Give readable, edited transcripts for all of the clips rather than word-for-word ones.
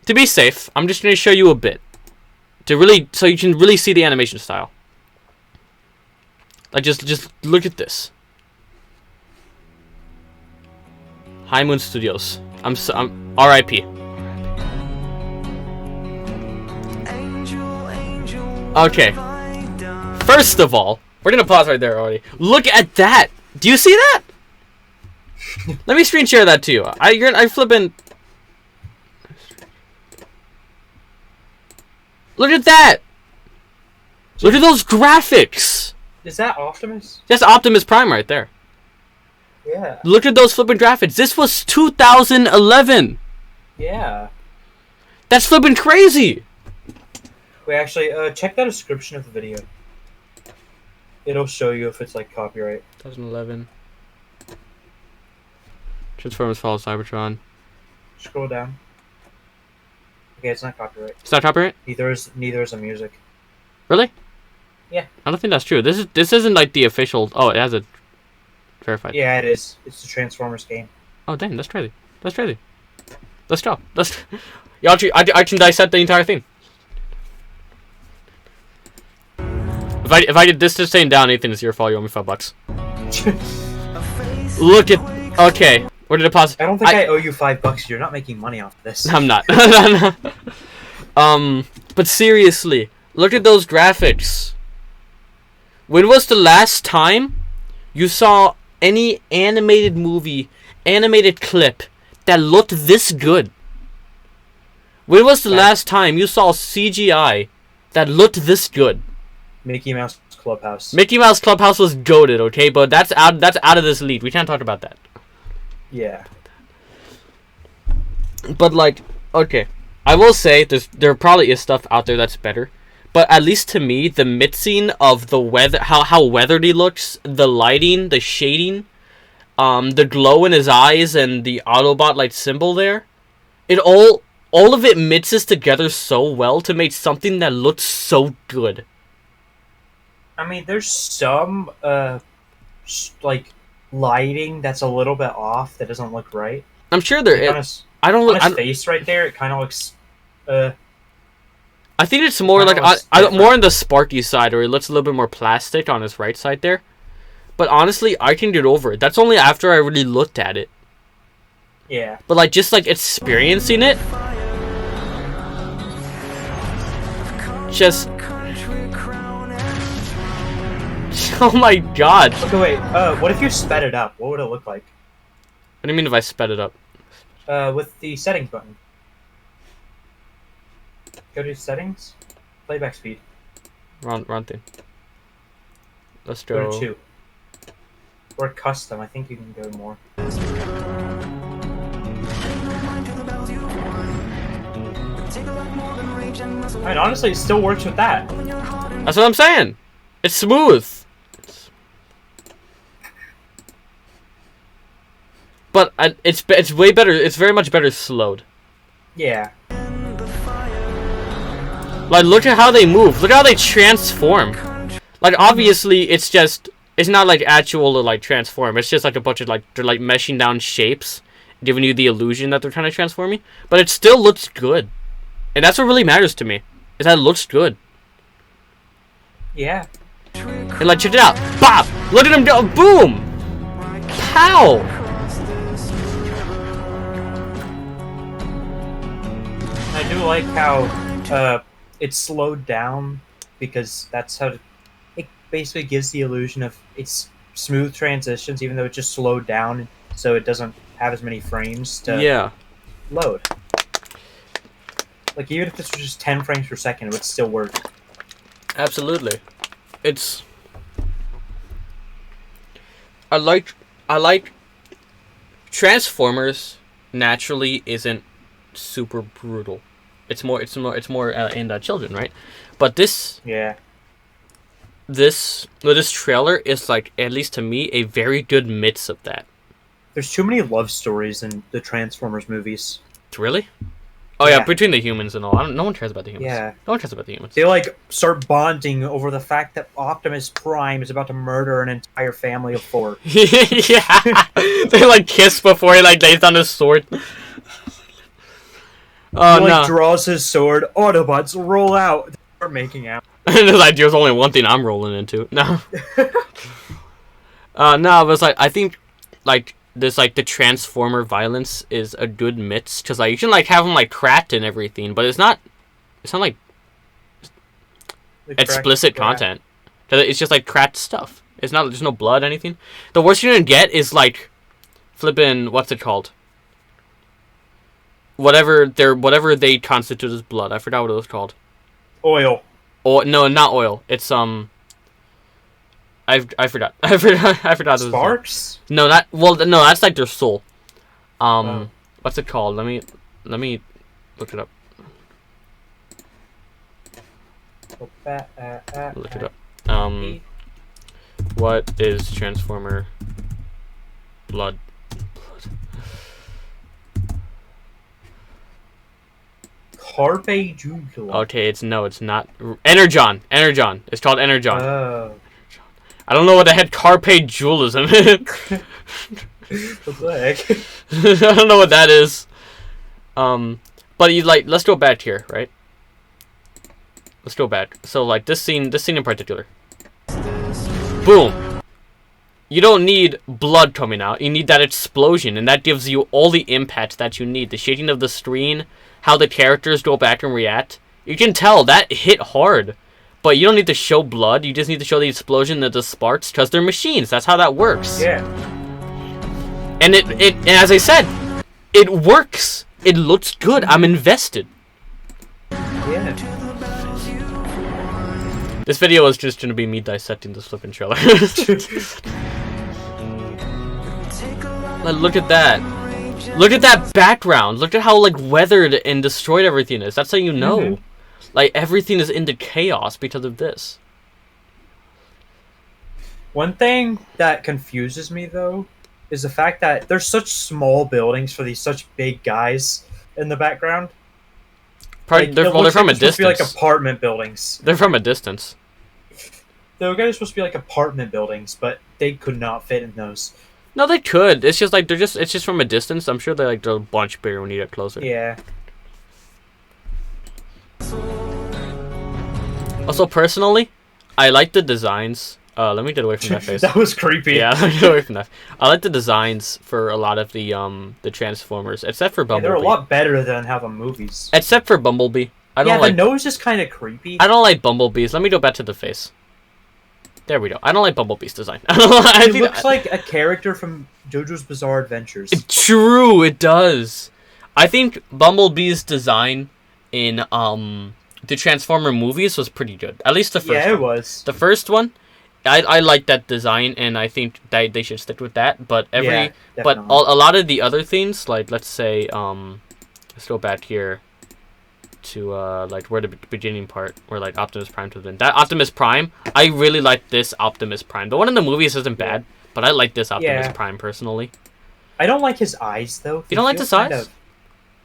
To be safe, I'm just going to show you a bit. So you can really see the animation style. Like, just look at this. High Moon Studios. I'm R.I.P. Okay. First of all, we're gonna pause right there already. Look at that. Do you see that? Let me screen share that to you. I flipping. Look at that. Look at those graphics. Is that Optimus? That's Optimus Prime right there. Yeah. Look at those flipping graphics. This was 2011. Yeah. That's flipping crazy. Wait, actually, check the description of the video. It'll show you if it's like copyright. 2011. Transformers Fall of Cybertron. Scroll down. Okay, it's not copyright. It's not copyright? Neither is the music. Really? Yeah. I don't think that's true. This isn't like the official. Oh, it has a verified. Yeah, it is. It's the Transformers game. Oh dang, that's crazy. That's crazy. Let's go. Yeah, I can dissect the entire thing. If I get this staying down, Nathan, it's your fault. You owe me $5. Look at. Okay, where did it pause? I don't think I owe you $5. You're not making money off of this. I'm not. But seriously, look at those graphics. When was the last time you saw any animated movie, animated clip that looked this good? When was the last time you saw CGI that looked this good? Mickey Mouse Clubhouse. Mickey Mouse Clubhouse was goated, okay, but that's out of this league. We can't talk about that. Yeah. But like, okay, I will say there probably is stuff out there that's better, but at least to me, the mixing of the weather, how weathered he looks, the lighting, the shading, the glow in his eyes, and the Autobot like symbol there, it all of it mixes together so well to make something that looks so good. I mean, there's some like lighting that's a little bit off that doesn't look right. I'm sure there is. On his face right there, it kind of looks. I think it's more like more on the Sparky side, or it looks a little bit more plastic on his right side there. But honestly, I can get over it. That's only after I really looked at it. Yeah. But like just like experiencing it, just. Oh my god. Okay, wait. What if you sped it up? What would it look like? What do you mean if I sped it up? With the settings button. Go to settings. Playback speed. Wrong thing. Let's Go to 2. Or custom. I think you can go more. I mean, honestly, it still works with that. That's what I'm saying. It's smooth. But it's way better. It's very much better slowed. Yeah. Like, look at how they move. Look at how they transform. Like, obviously, it's not like actual to like transform. It's just like a bunch of like they're like meshing down shapes, giving you the illusion that they're trying to transform you. But it still looks good, and that's what really matters to me. Is that it looks good. Yeah. And like, check it out. Bop! Look at him go. Boom! Pow! I do like how it's slowed down because that's how it basically gives the illusion of it's smooth transitions, even though it just slowed down, so it doesn't have as many frames to load. Like even if this was just 10 frames per second, it would still work. Absolutely. I like Transformers naturally isn't super brutal. It's more in children, right? But this trailer is like, at least to me, a very good mix of that. There's too many love stories in the Transformers movies. Really? Oh yeah, between the humans and all. No one cares about the humans. Yeah. No one cares about the humans. They like start bonding over the fact that Optimus Prime is about to murder an entire family of 4. Yeah. They like kiss before he like lays down his sword. Oh He like no! draws his sword. Autobots roll out. They start making out. There's only one thing I'm rolling into. No. No, but it's like I think like this like the Transformer violence is a good mix because like you can like have them like cracked and everything, but it's not like explicit content. 'Cause it's just like cracked stuff. It's not there's no blood anything. The worst you're gonna get is like flipping what's it called? Whatever they constitute as blood. I forgot what it was called. Oil. Or no, not oil. It's I forgot. I forgot. Sparks? No, not well. No, that's like their soul. What's it called? Let me look it up. Look it up. What is Transformer blood? Carpe Jula. Okay, it's not Energon. Energon. It's called Energon. Oh. I don't know what the heck Carpe Jewel is in it. What the heck? I don't know what that is. But you like let's go back here, right? Let's go back. So like this scene in particular. Boom. You don't need blood coming out. You need that explosion, and that gives you all the impact that you need. The shading of the screen, how the characters go back and react. You can tell that hit hard. But you don't need to show blood. You just need to show the explosion and the sparks because they're machines. That's how that works. Yeah. And and as I said, it works. It looks good. I'm invested. Yeah. This video is just going to be me dissecting this flipping trailer. Like, look at that. Look at that background. Look at how like weathered and destroyed everything is. That's how you know. Mm-hmm. Like, everything is into chaos because of this. One thing that confuses me, though, is the fact that there's such small buildings for these such big guys in the background. Like, they're from a distance. Supposed to be like apartment buildings. They're from a distance. The guys are supposed to be like apartment buildings, but they could not fit in those. No, they could. It's just like it's just from a distance. I'm sure they're like a bunch bigger when you get closer. Yeah. Also, personally, I like the designs. Let me get away from that face. That was creepy. Yeah, let me get away from that. I like the designs for a lot of the Transformers, except for Bumblebee. Yeah, they're a lot better than how the movies. Except for Bumblebee. I don't the nose is kind of creepy. I don't like Bumblebee's. Let me go back to the face. There we go. I don't like Bumblebee's design. It looks like a character from JoJo's Bizarre Adventures. True, it does. I think Bumblebee's design in the Transformer movies was pretty good. At least the first one. Yeah, it was. The first one, I like that design, and I think that they should stick with that. But a lot of the other things, like let's say, let's go back here to like where the beginning part where like Optimus Prime comes in. That Optimus Prime, I really like this Optimus Prime. The one in the movies isn't bad, but I like this Optimus Prime personally. I don't like his eyes though. You don't like the eyes?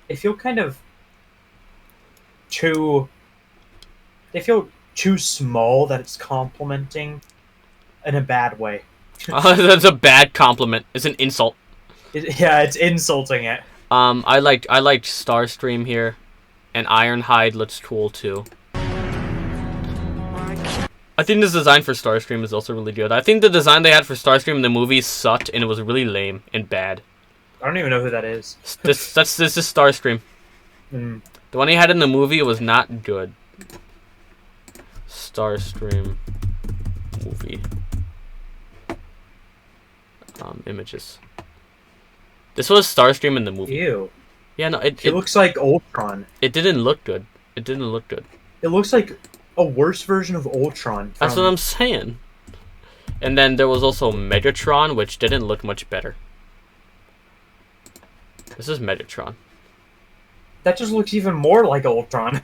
They feel kind of too. They feel too small that it's complimenting in a bad way. That's a bad compliment. It's an insult. It's insulting it. I liked Starscream here, and Ironhide looks cool too. I think this design for Starscream is also really good. I think the design they had for Starscream in the movie sucked, and it was really lame and bad. I don't even know who that is. This is Starscream. Mm. The one he had in the movie was not good. Starscream movie. Images. This was Starscream in the movie. Ew. Yeah, no, it looks like Ultron. It didn't look good. It didn't look good. It looks like a worse version of Ultron. That's what I'm saying. And then there was also Megatron, which didn't look much better. This is Megatron. That just looks even more like Ultron.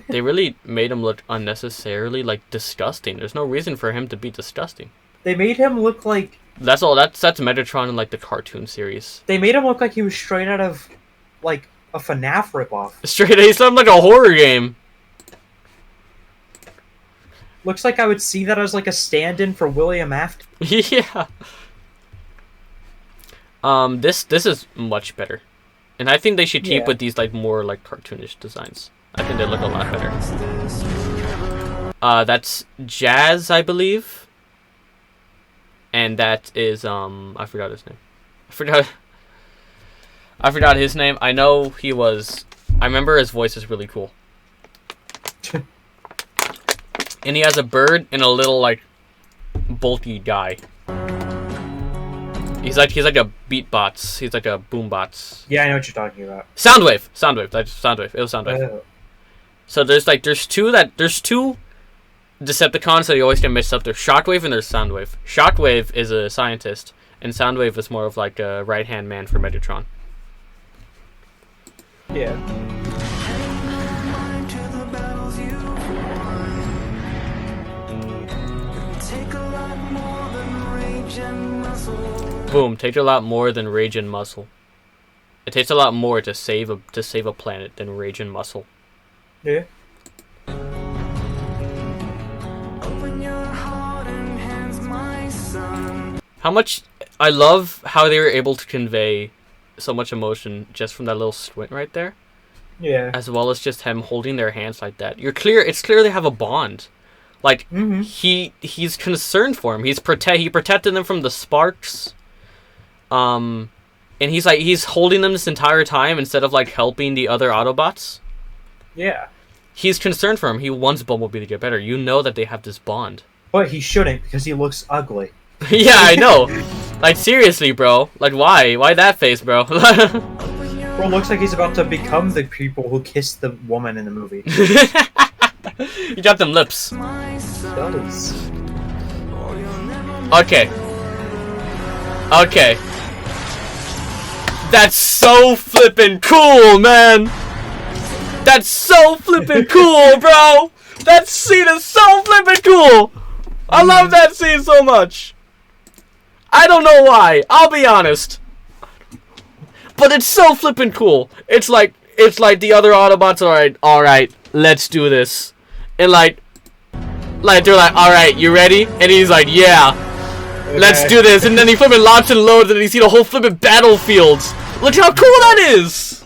They really made him look unnecessarily, like, disgusting. There's no reason for him to be disgusting. They made him look like... That's all. That's Megatron in, like, the cartoon series. They made him look like he was straight out of, like, a FNAF ripoff. Straight, he sounded like a horror game. Looks like I would see that as, like, a stand-in for William Afton. Yeah. This is much better. And I think they should keep Yeah. with these like more like cartoonish designs. I think they look a lot better. That's Jazz, I believe. And that is I forgot his name. I forgot his name. I know he was. I remember his voice is really cool. And he has a bird and a little like bulky guy. He's like a beatbox. He's like a boombox. Yeah, I know what you're talking about. Soundwave. That's Soundwave. It was Soundwave. Oh. So there's two Decepticons that you always get mixed up. There's Shockwave and there's Soundwave. Shockwave is a scientist, and Soundwave is more of like a right-hand man for Megatron. Yeah. Boom! Takes a lot more than rage and muscle. It takes a lot more to save a planet than rage and muscle. Yeah. How much I love how they were able to convey so much emotion just from that little squint right there, Yeah. as well as just him holding their hands like that. It's clear they have a bond. Like he's concerned for him. He protected them from the sparks. And he's holding them this entire time instead of like helping the other Autobots. Yeah. He's concerned for him. He wants Bumblebee to get better. You know that they have this bond. But he shouldn't because he looks ugly. Yeah, I know. Like seriously, bro. Like why? Why that face, bro? Bro, looks like he's about to become the people who kissed the woman in the movie. You got them lips. Does. Okay. Okay. That's so flippin' cool, man. That's so flippin' cool, bro. That scene is so flippin' cool. I love that scene so much. I don't know why. I'll be honest. But it's so flippin' cool. It's like the other Autobots are all right, let's do this. And like they're like, all right, you ready? And he's like, yeah, let's do this. And then he flippin' locks and loads, and you see the whole flippin' battlefields. Look how cool that is.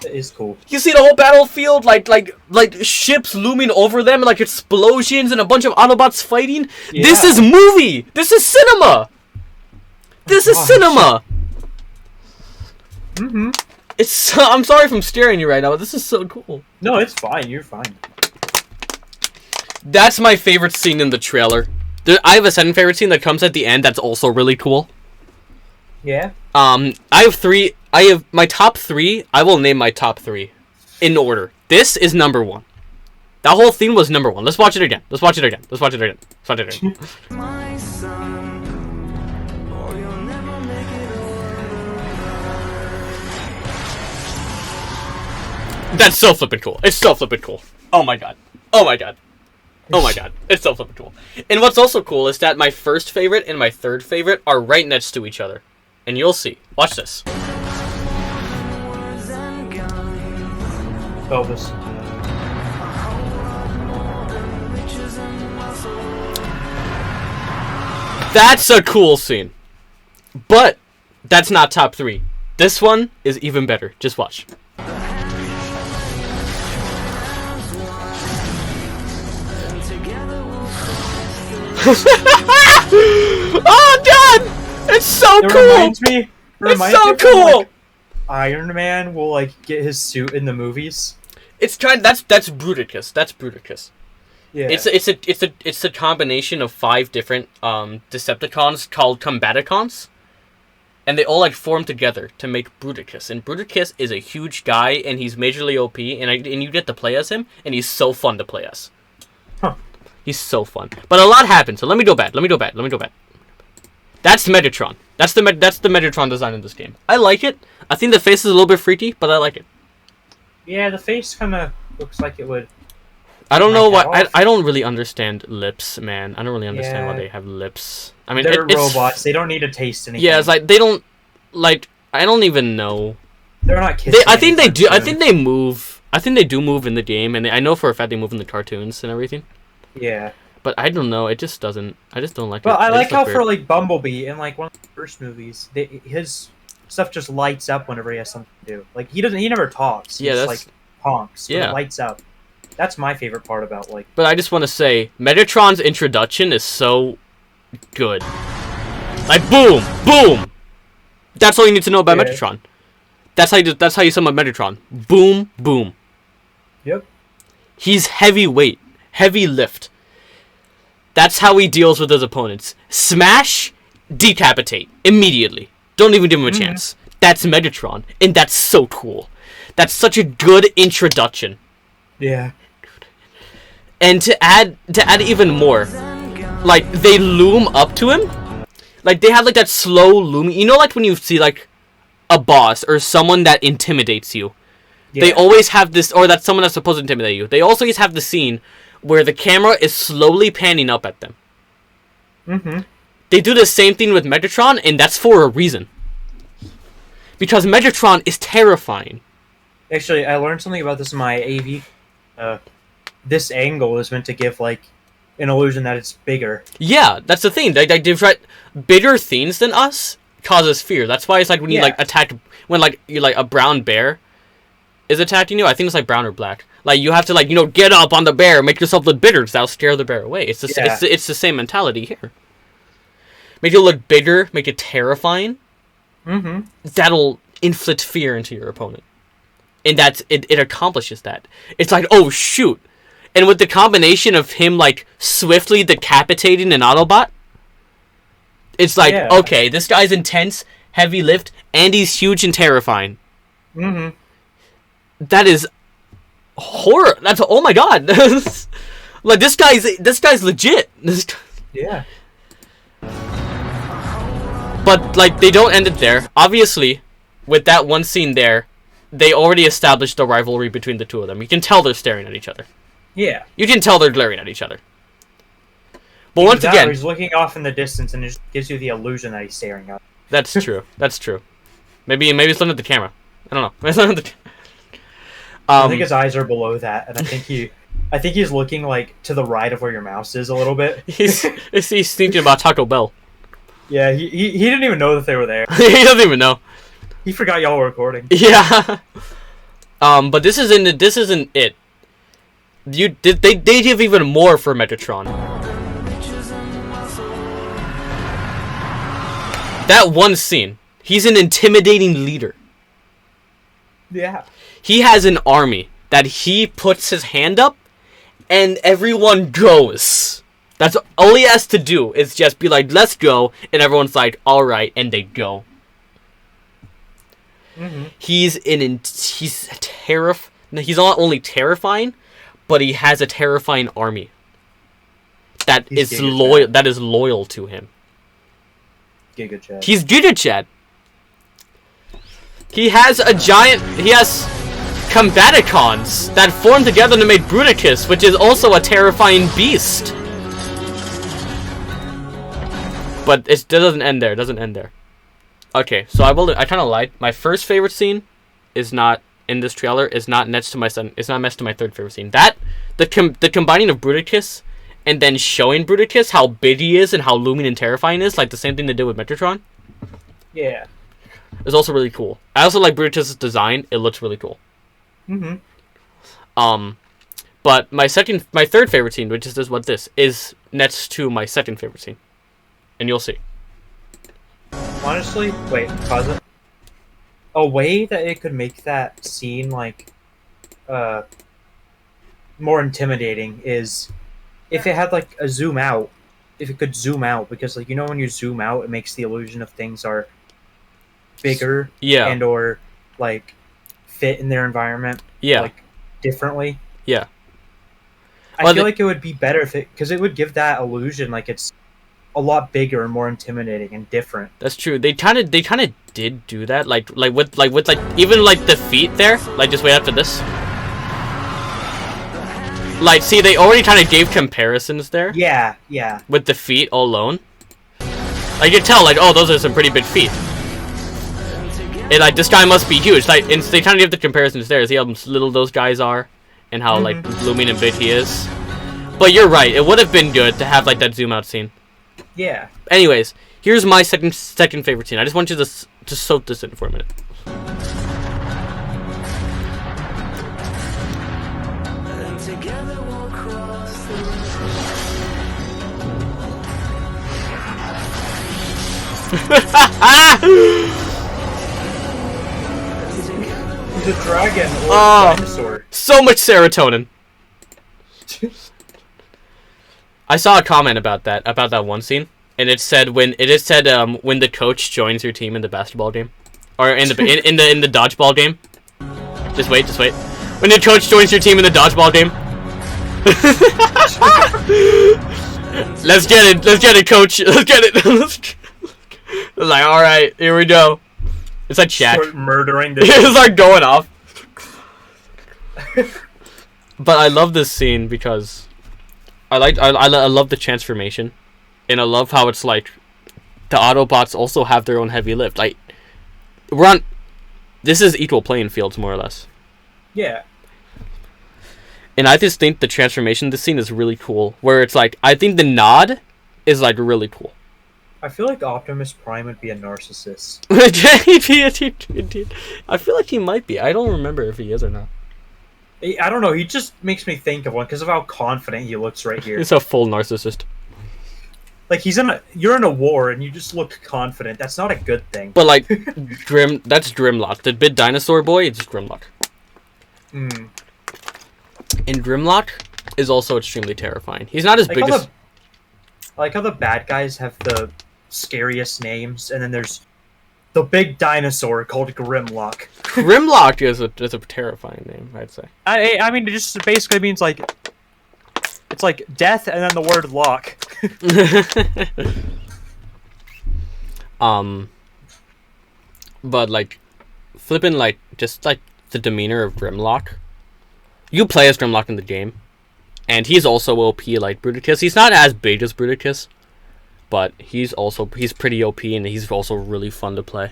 That is cool. You see the whole battlefield, like ships looming over them, and like explosions and a bunch of Autobots fighting. Yeah. This is movie. This is cinema. This is cinema. It's. I'm sorry if I'm staring at you right now, but this is so cool. No, it's fine. You're fine. That's my favorite scene in the trailer. I have a second favorite scene that comes at the end that's also really cool. Yeah? I have three. I have my top three. I will name my top three in order. This is number one. That whole theme was number one. Let's watch it again. Let's watch it again. Let's watch it again. Let's watch it again. My son, or you'll never make it over. That's so flippin' cool. It's so flippin' cool. Oh my god. Oh my god. Oh my god. It's so flippin' cool. And what's also cool is that my first favorite and my third favorite are right next to each other. And you'll see. Watch this. Elvis. That's a cool scene. But that's not top three. This one is even better. Just watch. Oh god! It's so cool! Reminds me it's so cool! When, like, Iron Man will like get his suit in the movies. It's kind. That's Bruticus. That's Bruticus. Yeah. It's a combination of 5 different Decepticons called Combaticons, and they all like form together to make Bruticus. And Bruticus is a huge guy, and he's majorly OP, and you get to play as him, and he's so fun to play as. Huh. He's so fun. But a lot happened, so let me go back. That's Megatron. That's the Megatron design in this game. I like it. I think the face is a little bit freaky, but I like it. Yeah, the face kind of looks like it would. I don't know why. I don't really understand lips, man. I don't really understand why they have lips. I mean, they're robots. They don't need to taste anything. Yeah, it's like they don't like. I don't even know. They're not kissing. I think they do. I think they move. I think they do move in the game, and I know for a fact they move in the cartoons and everything. Yeah. But I don't know. It just doesn't. I just don't like it. Well, I like how weird. for like Bumblebee in like one of the first movies, his stuff just lights up whenever he has something to do. Like he never talks. He Yeah, just, that's like honks. But yeah. it lights up. That's my favorite part about like. But I just want to say, Megatron's introduction is so good. Like boom, boom. That's all you need to know about Megatron. That's how you sum up Megatron. Boom, boom. Yep. He's heavyweight, heavy lift. That's how he deals with his opponents. Smash, decapitate immediately. Don't even give him a chance. That's Megatron, and that's so cool. That's such a good introduction. Yeah. And to add even more, like they loom up to him. Like they have like that slow looming. You know, like when you see like a boss or someone that intimidates you. Yeah. They always have this, or that's someone that's supposed to intimidate you. They also always have the scene where the camera is slowly panning up at them. Mm-hmm. They do the same thing with Megatron, and that's for a reason. Because Megatron is terrifying. Actually, I learned something about this in my AV. This angle is meant to give like an illusion that it's bigger. Yeah, that's the thing. They different bigger things than us causes fear. That's why it's like when you like attack when like you like a brown bear is attacking you. I think it's like brown or black. Like you have to like get up on the bear, make yourself look bigger, because that'll scare the bear away. It's it's the same mentality here. Make it look bigger, make it terrifying. Mm-hmm. That'll inflict fear into your opponent, and it accomplishes that. It's like, oh shoot. And with the combination of him, like, swiftly decapitating an Autobot, it's like, okay, this guy's intense, heavy lift, and he's huge and terrifying. Mm-hmm. That is horror. That's, oh my god. Like, this guy's legit. Yeah. But, like, they don't end it there. Obviously, with that one scene there, they already established the rivalry between the two of them. You can tell they're staring at each other. Yeah. You can tell they're glaring at each other. But once again, he's looking off in the distance and it just gives you the illusion that he's staring at. That's true. That's true. Maybe he's looking at the camera. I don't know. I think his eyes are below that, and I think he's looking like to the right of where your mouse is a little bit. He's thinking about Taco Bell. Yeah, he didn't even know that they were there. He doesn't even know. He forgot y'all were recording. Yeah. But this isn't it. They give even more for Megatron. That one scene, he's an intimidating leader. Yeah. He has an army that he puts his hand up, and everyone goes. That's all he has to do is just be like, let's go, and everyone's like, all right, and they go. Mm-hmm. He's not only terrifying, but he has a terrifying army is loyal. That is loyal to him. Giga Chad. He's Giga Chad. He has Combaticons that form together to make Bruticus, which is also a terrifying beast. But it doesn't end there. It doesn't end there. Okay, so I kind of lied. My first favorite scene is not in this trailer. Is not next to my son. It's not next to my third favorite scene. The combining of Bruticus and then showing Bruticus how big he is and how looming and terrifying he is, like the same thing they did with Megatron. Yeah. It's also really cool. I also like Bruticus' design. It looks really cool. Mm-hmm. But my third favorite scene, which is this is next to my second favorite scene, and you'll see. Honestly, wait, pause it. A way that it could make that scene like more intimidating is if it had like a zoom out. If it could zoom out, because like when you zoom out, it makes the illusion of things are bigger, and or like fit in their environment, like differently. Yeah. I feel like it would be better because it would give that illusion like it's a lot bigger and more intimidating and different. That's true. They kind of did do that, like with even like the feet there. Like just wait after this. Like, see, they already kind of gave comparisons there. Yeah, yeah. With the feet all alone. Like, you can tell, like, oh, those are some pretty big feet. And, like, this guy must be huge. Like, and they kind of give the comparisons there. See how little those guys are? And how, like, looming and big he is? But you're right. It would have been good to have, like, that zoom-out scene. Yeah. Anyways, here's my second favorite scene. I just want you to Just soak this in for a minute. And together we'll cross the The dragon or dinosaur. So much serotonin. I saw a comment about that one scene, and it said when the coach joins your team in the basketball game, or in the in the dodgeball game. Just wait. When the coach joins your team in the dodgeball game. Let's get it, coach. Let's get it. Like, all right, here we go. It's like Shaq. Start murdering the. It's like going off. But I love this scene because I love the transformation, and I love how it's like the Autobots also have their own heavy lift. Like this is equal playing fields more or less. Yeah. And I just think the transformation, this scene is really cool. Where it's like, I think the nod is like really cool. I feel like Optimus Prime would be a narcissist. I feel like he might be. I don't remember if he is or not. I don't know. He just makes me think of one because of how confident he looks right here. He's a full narcissist. Like you're in a war and you just look confident. That's not a good thing. But like, that's Grimlock. The big dinosaur boy, it's Grimlock. Mm. And Grimlock is also extremely terrifying. He's not as big as... I like how the bad guys have the scariest names, and then there's the big dinosaur called Grimlock. Grimlock is a terrifying name, I'd say. I mean, it just basically means like... It's like death and then the word lock. But like, flipping like, just like the demeanor of Grimlock. You play as Grimlock in the game, and he's also OP like Bruticus. He's not as big as Bruticus, but he's pretty OP, and he's also really fun to play.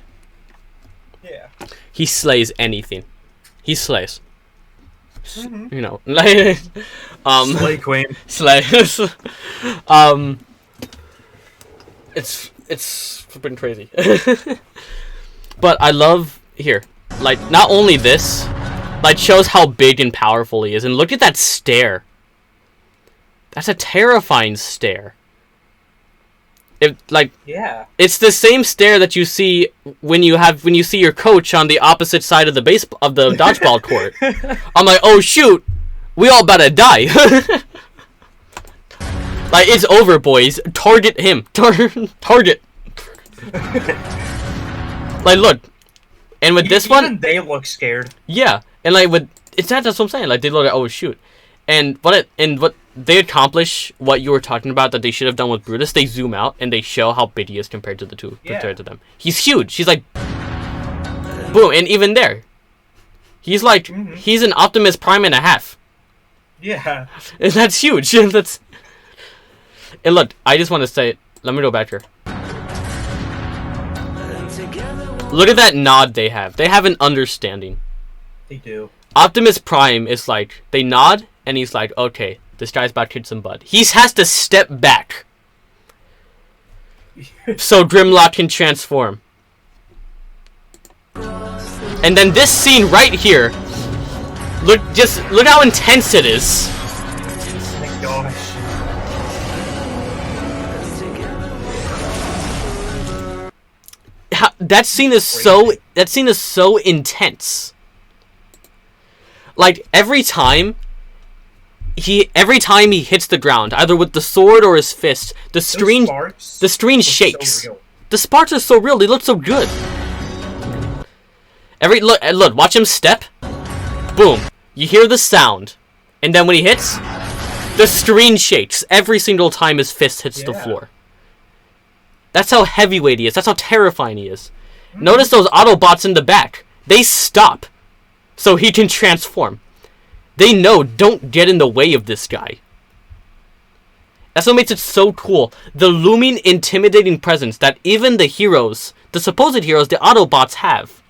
Yeah. He slays anything. He slays. Mm-hmm. You know, like Slay Queen. Slay. It's flipping crazy. But I love here, like, not only this, like, shows how big and powerful he is, and look at that stare. That's a terrifying stare. Yeah. It's the same stare that you see when you see your coach on the opposite side of the dodgeball court. I'm like, oh shoot, we all about to die. Like, it's over, boys. Target him. Target. Like, look, and with this one, they look scared. Yeah, and like that's what I'm saying. Like, they look at, oh shoot, and what they accomplish what you were talking about that they should have done with Brutus. They zoom out and they show how big he is compared to them. He's huge. He's like, boom, and even there, he's like, he's an Optimus Prime and a half. Yeah, and that's huge. That's, and look, I just want to say, let me go back here. Look at that nod they have. They have an understanding. They do. Optimus Prime is like, they nod, and he's like, okay, this guy's about to kick some butt. He has to step back so Grimlock can transform. And then this scene right here, look how intense it is. Oh my gosh. That scene is so intense. Like, every time he hits the ground, either with the sword or his fist, the screen shakes. So the sparks are so real. They look so good. Look, watch him step. Boom. You hear the sound, and then when he hits, the screen shakes every single time his fist hits the floor. That's how heavyweight he is. That's how terrifying he is. Notice those Autobots in the back. They stop so he can transform. They know, don't get in the way of this guy. That's what makes it so cool. The looming, intimidating presence that even the heroes, the supposed heroes, the Autobots have.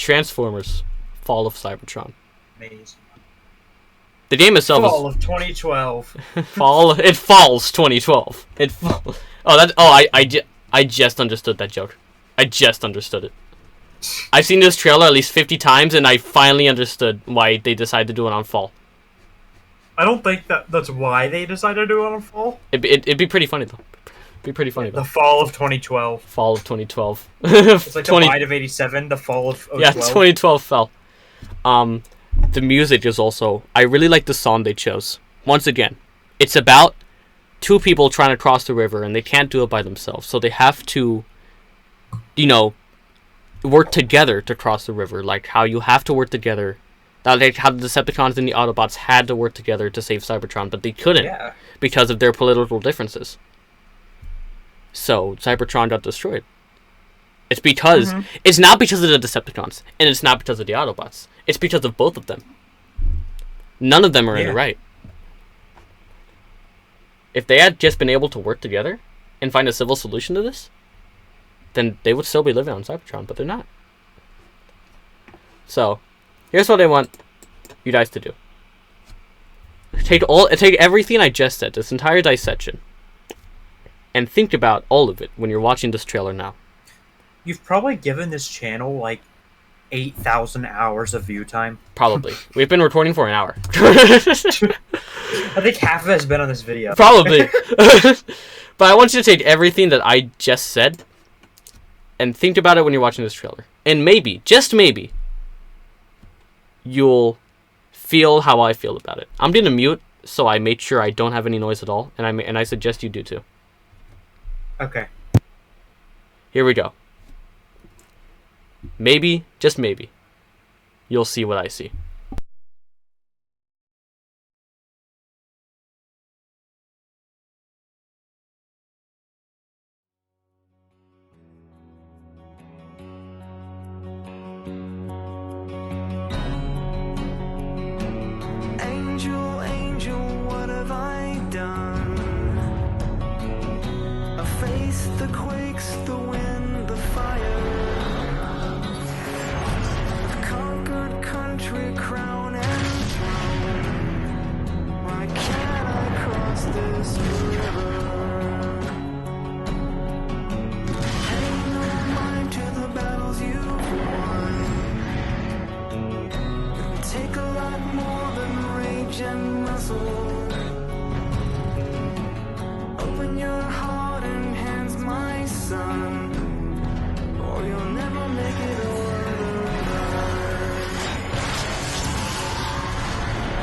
Transformers: Fall of Cybertron. Amazing. The game itself Fall of 2012. It falls 2012. I just understood that joke. I just understood it. I've seen this trailer at least 50 times, and I finally understood why they decided to do it on fall. I don't think that's why they decided to do it on fall. It'd be pretty funny though. Be pretty funny though. The fall of 2012. Fall of 2012. It's like the Pride of 87, the fall of 2012. Yeah, 2012 fell. The music is also... I really like the song they chose. Once again, it's about two people trying to cross the river, and they can't do it by themselves. So they have to, work together to cross the river. Like how you have to work together. Like how the Decepticons and the Autobots had to work together to save Cybertron, but they couldn't because of their political differences. So Cybertron got destroyed. It's because... It's not because of the Decepticons, and it's not because of the Autobots. It's because of both of them. None of them are in the right. If they had just been able to work together and find a civil solution to this, then they would still be living on Cybertron, but they're not. So, here's what I want you guys to do. Take everything I just said, this entire dissection, and think about all of it when you're watching this trailer now. You've probably given this channel like 8,000 hours of view time. Probably. We've been recording for an hour. I think half of it has been on this video. Probably. But I want you to take everything that I just said and think about it when you're watching this trailer. And maybe, just maybe, you'll feel how I feel about it. I'm going to mute so I make sure I don't have any noise at all, and I suggest you do too. Okay. Here we go. Maybe, just maybe, you'll see what I see. Angel, angel, what have I done? I face the quakes, the wind, the fire. Conquered country, crown and throne. Why can't I cross this river? Pay no mind to the battles you've won. It'll take a lot more than rage and muscle. Open your heart and hands, my son, or you'll never make it over.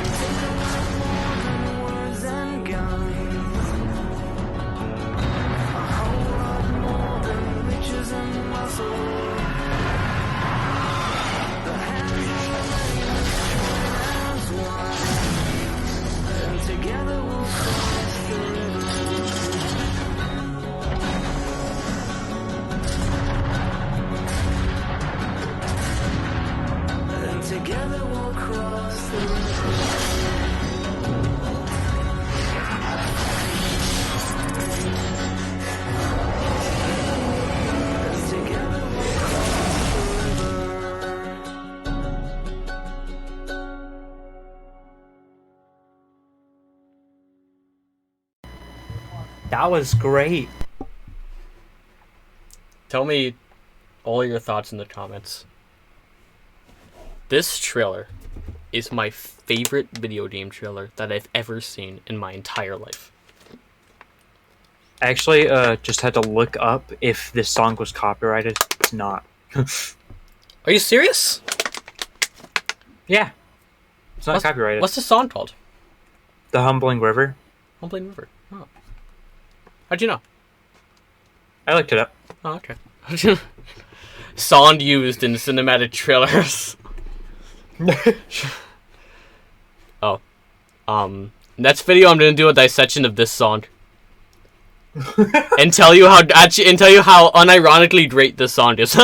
Take a lot more than words and guns. A whole lot more than riches and muscle. The hands of the as one, and together we'll cross the river. And together we'll cross the river. And together we'll cross the river. That was great. Tell me all your thoughts in the comments. This trailer is my favorite video game trailer that I've ever seen in my entire life. I actually just had to look up if this song was copyrighted. It's not. Are you serious? Yeah. It's not copyrighted. What's the song called? The Humbling River. Humbling River. Oh. How'd you know? I looked it up. Oh, okay. Song used in cinematic trailers. Next video I'm gonna do a dissection of this song. and tell you how unironically great this song is.